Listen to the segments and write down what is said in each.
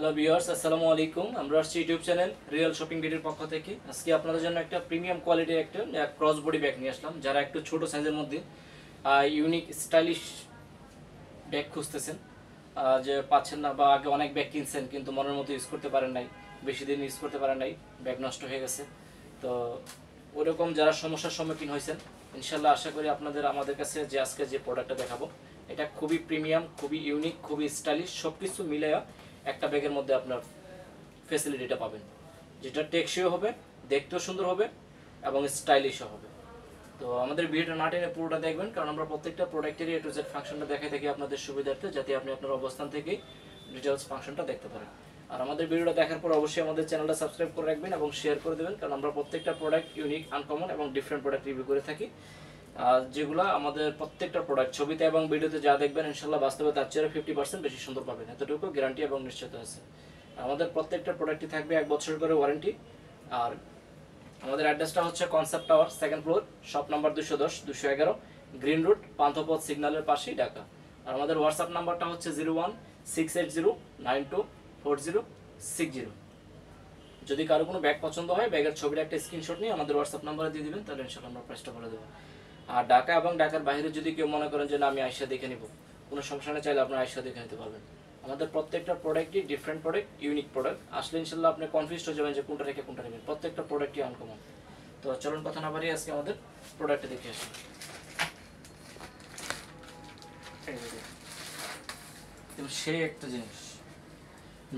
Hello viewers, আসসালামু আলাইকুম। আমরা আসছি ইউটিউব চ্যানেল রিয়েল শপিং ভিডিওর পক্ষ থেকে। আজকে আপনাদের জন্য একটা প্রিমিয়াম কোয়ালিটির একটা ক্রস বডি ব্যাগ নিয়ে আসলাম। যারা একটু ছোট সাইজের মধ্যে ইউনিক স্টাইলিশ ব্যাগ খুঁজতেছেন, যে পাচ্ছেন না, বা আগে অনেক ব্যাগ কিনছেন কিন্তু মনের মতো ইউজ করতে পারেন নাই, বেশি দিন ইউজ করতে পারেন নাই, ব্যাগ নষ্ট হয়ে গেছে, তো ওরকম যারা সমস্যার সম্মুখীন হয়েছেন, ইনশাল্লাহ আশা করি আপনাদের আমাদের কাছে যে আজকে যে প্রোডাক্টটা দেখাবো এটা খুবই প্রিমিয়াম, খুবই ইউনিক, খুবই স্টাইলিশ, সব কিছু মিলাইয়া একটা ব্যাগের মধ্যে আপনার ফ্যাসিলিটিটা পাবেন, যেটা টেকসইও হবে, দেখতেও সুন্দর হবে এবং স্টাইলিশও হবে। তো আমাদের ভিডিওটা না টেনে পুরোটা দেখবেন, কারণ আমরা প্রত্যেকটা প্রোডাক্টেরই এ টু জেড ফাংশনটা দেখাই থাকি আপনাদের সুবিধার্থে, যাতে আপনি আপনার অবস্থান থেকেই ডিটেলস ফাংশনটা দেখতে পারেন। আর আমাদের ভিডিওটা দেখার পর অবশ্যই আমাদের চ্যানেলটা সাবস্ক্রাইব করে রাখবেন এবং শেয়ার করে দেবেন, কারণ আমরা প্রত্যেকটা প্রোডাক্ট ইউনিক, আনকমন এবং ডিফারেন্ট প্রোডাক্ট রিভিউ করে থাকি। যেগুলো আমাদের প্রত্যেকটা প্রোডাক্ট ছবিতে এবং ভিডিওতে যা দেখবেন ইনশাল্লাহ বাস্তবে তার চেয়ে 50% বেশি সুন্দর পাবেন, এতটুকু গ্যারান্টি এবং নিশ্চয়তা আছে। আমাদের প্রত্যেকটা প্রোডাক্টই থাকবে 1 বছর করে ওয়ারেন্টি। আর আমাদের অ্যাড্রেসটা হচ্ছে concept tower, 2nd floor, shop number 210 211, green route, Panthapath সিগন্যালের পাশেই, ঢাকা। আর আমাদের হোয়াটসঅ্যাপ নাম্বারটা হচ্ছে 0168092460। যদি কারো কোনো ব্যাগ পছন্দ হয়, ব্যাগের ছবির একটা স্ক্রিনশট নিয়ে আমাদের হোয়াটসঅ্যাপ নাম্বারে দিয়ে দিবেন, তাহলে ইনশাআল্লাহ আমরা প্রাইসটা বলে দেবো। আর ঢাকা এবং ঢাকার বাইরে যদি কেউ মনে করেন যে না আমি আয়সা দেখে নিব, কোনো সমস্যা নেই, চাইলে আপনার আয়সা দেখে নিতে পারবেন। আমাদের প্রত্যেকটা প্রোডাক্টই ডিফারেন্ট প্রোডাক্ট, ইউনিক প্রোডাক্ট। আসলে ইনশাল্লাহ আপনি কনফিউজ হয়ে যাবেন যে কোনটা রেখে কোনটা নেবেন, প্রত্যেকটা প্রোডাক্টই আনকমন। তো চলুন কথা না বাড়িয়ে আজকে আমাদের প্রোডাক্টটা দেখে আসি। সে একটা জিনিস,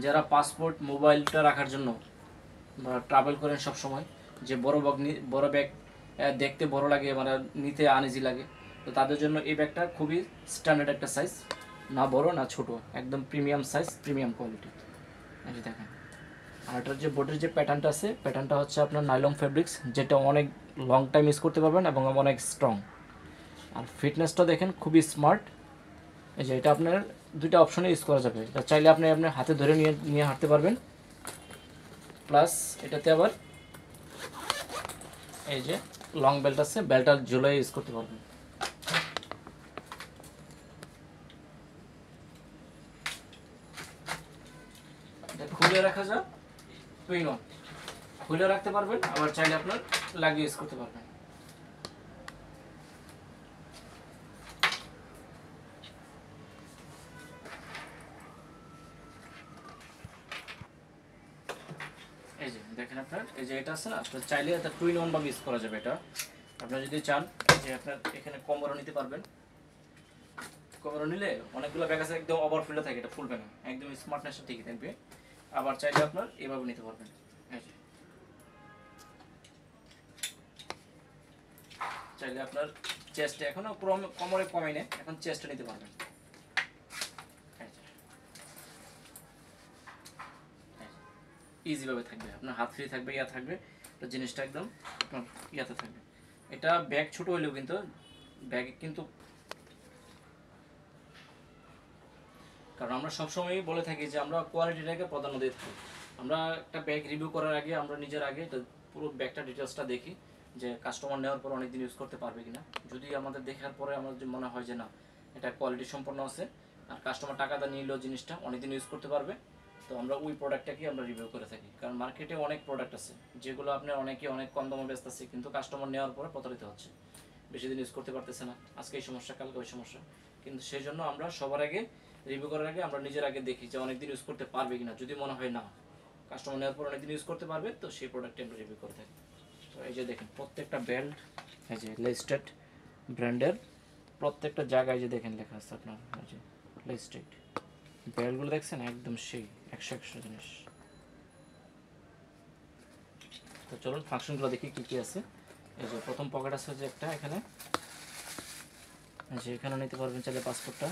যারা পাসপোর্ট মোবাইলটা রাখার জন্য বা ট্রাভেল করেন সব সময়, যে বড় ব্যাগ দেখতে বড় লাগে, মানে নিতে আনইজি লাগে, তো তাদের জন্য এই ব্যাগটা খুবই স্ট্যান্ডার্ড একটা সাইজ, না বড় না ছোট, একদম প্রিমিয়াম সাইজ, প্রিমিয়াম কোয়ালিটি। এই যে দেখেন, আর এটার যে বোর্ডের যে প্যাটার্নটা আছে, প্যাটার্নটা হচ্ছে আপনার নাইলন ফেব্রিক্স, যেটা অনেক লং টাইম ইউজ করতে পারবেন এবং অনেক স্ট্রং। আর ফিটনেসটা দেখেন, খুবই স্মার্ট। এই যে এটা আপনার দুইটা অপশনে ইউজ করা যাবে, এটা চাইলে আপনি আপনার হাতে ধরে নিয়ে নিয়ে হাঁটতে পারবেন, প্লাস এটাতে আবার এই যে লং বেল্ট আছে, বেল্টটা ঝুলিয়ে ইউজ করতে পারবেন। এটা খুলে রাখা যায়, টুইন অন, খুলে রাখতে পারবেন, আবার চাইলে আপনার লাগিয়ে ইউজ করতে পারবেন। এই যে দেখেন, আপনার এই যে এটা আছে না, আপনার চাইলে এটা টুইন অন ভাবে ইউজ করা যাবে। এটা আপনার যদি চান যে আপনার এখানে কমরও নিতে পারবেন, কমরও নিলে অনেকগুলো ব্যাগ আছে একদম ওভারফিলটা থাকে, এটা ফুলবে না, একদম স্মার্টনেসটা ঠিকই থাকবে। আবার চাইলে আপনার এভাবে নিতে পারবেন। এই যে চাইলে আপনার চেস্টে, এখনো কোমরে কমে নেই, এখন চেস্টে নিতে পারবেন। ইজিভাবে থাকবে, আপনার হাত ফ্রি থাকবে, ইয়া থাকবে, তো জিনিসটা একদম আপনার ইয়াতে থাকবে। এটা ব্যাগ ছোট হইলেও কিন্তু ব্যাগে কিন্তু, কারণ আমরা সবসময়ই বলে থাকি যে আমরা কোয়ালিটিটাকে প্রাধান্য দিয়ে থাকি। আমরা একটা ব্যাগ রিভিউ করার আগে আমরা নিজের আগে পুরো ব্যাগটা ডিটেলসটা দেখি, যে কাস্টমার নেওয়ার পর অনেকদিন ইউজ করতে পারবে কিনা। যদি আমাদের দেখার পরে আমাদের মনে হয় যে না এটা কোয়ালিটি সম্পন্ন আছে, আর কাস্টমার টাকাটা নিলেও জিনিসটা অনেকদিন ইউজ করতে পারবে, তো আমরা ওই প্রোডাক্টটাকেই আমরা রিভিউ করে থাকি। কারণ মার্কেটে অনেক প্রোডাক্ট আছে যেগুলো আপনার অনেকে অনেক কম দামে ব্যস্ত আছে, কিন্তু কাস্টমার নেওয়ার পরে প্রতারিত হচ্ছে, বেশি দিন ইউজ করতে পারতেছে না, আজকে এই সমস্যা কালকে ওই সমস্যা। কিন্তু সেই জন্য আমরা সবার আগে রিভিউ করার আগে আমরা নিজের আগে দেখি যে অনেকদিন ইউজ করতে পারবে কিনা। যদি মনে হয় না কাস্টমার নেওয়ার পর অনেকদিন ইউজ করতে পারবে, তো সেই প্রোডাক্টটি আমরা রিভিউ করে থাকি। তো এই যে দেখেন প্রত্যেকটা বেল্ট, এই যে লেস্টেড ব্র্যান্ডের প্রত্যেকটা জায়গায় যে দেখেন লেখা আছে আপনার, এই যে লেস্টেড বেল্টগুলো দেখছেন, একদম সেই 100 জিনিস। তো চলুন ফাংশনগুলো দেখি কী কী আছে। এই যে প্রথম পকেট আছে যে একটা এখানে, যে এখানে নিতে পারবেন চাইলে পাসপোর্টটা।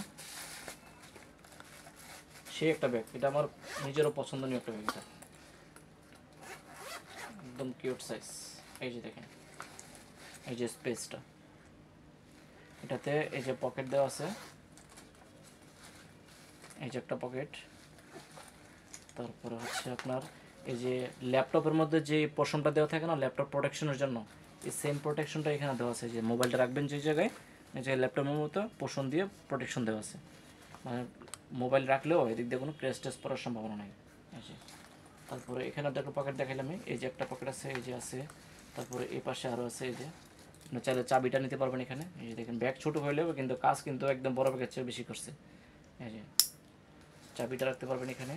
সেই একটা ব্যাগ, এটা আমার নিজেরও পছন্দনীয় একটা ব্যাগ, এটা একদম কিউট সাইজ। এই যে দেখেন, এই যে স্পেসটা, এটাতে এই যে পকেট দেওয়া আছে, এই যে একটা পকেট। তারপরে হচ্ছে আপনার এই যে ল্যাপটপের মধ্যে যে পোর্শনটা দেওয়া থাকে না ল্যাপটপ প্রোটেকশনের জন্য, এই সেম প্রোটেকশনটা এখানে দেওয়া আছে। যে মোবাইলটা রাখবেন যে জায়গায়, এই যে ল্যাপটপের মতো পোর্শন দিয়ে প্রোটেকশন দেওয়া আছে, মানে মোবাইল রাখলেও এদিক দিয়ে কোনো ক্র্যাশ ট্যাশ পড়ার সম্ভাবনা নেই। এই যে তারপরে এখানে একটা পকেট দেখাইলাম আমি, এই যে একটা পকেট আছে, এই যে আছে, তারপরে এই পাশে আরও আছে, এই যে আপনি চাইলে চাবিটা নিতে পারবেন এখানে। এই যে দেখেন ব্যাগ ছোটো হলেও কিন্তু কাজ কিন্তু একদম বড় ব্যাগের চেয়ে বেশি করছে। এই যে চাবিটা রাখতে পারবেন এখানে,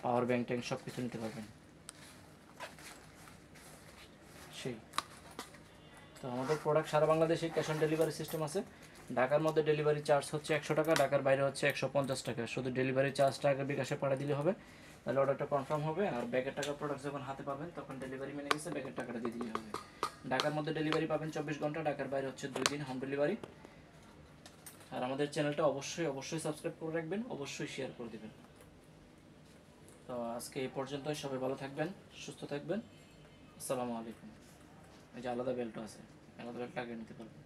পাওয়ার ব্যাংক ট্যাঙ্ক সব কিছু নিতে পারবেন। সেই তো আমাদের প্রোডাক্ট সারা বাংলাদেশে ক্যাশ অন ডেলিভারি সিস্টেম আছে। ঢাকার মধ্যে ডেলিভারি চার্জ হচ্ছে 100 টাকা, ঢাকার বাইরে হচ্ছে 150 টাকা। শুধু ডেলিভারি চার্জটা আগে বিকাশে পাঠিয়ে দিলে হবে, তাহলে অর্ডারটা কনফার্ম হবে। আর ব্যাগের টাকা প্রোডাক্ট যখন হাতে পাবেন তখন ডেলিভারি মেনে গেছে, ব্যাগের টাকাটা দিয়ে দিলে হবে। ঢাকার মধ্যে ডেলিভারি পাবেন 24 ঘন্টা, ঢাকার বাইরে হচ্ছে 2 দিন হোম ডেলিভারি। আর আমাদের চ্যানেলটা অবশ্যই অবশ্যই সাবস্ক্রাইব করে রাখবেন, অবশ্যই শেয়ার করে দেবেন। তো আজকে এই পর্যন্তই, সবাই ভালো থাকবেন, সুস্থ থাকবেন। আসসালামু আলাইকুম। এই যে আলাদা বেল্টও আছে, আলাদা বেল্ট লাগিয়ে নিতে পারবেন।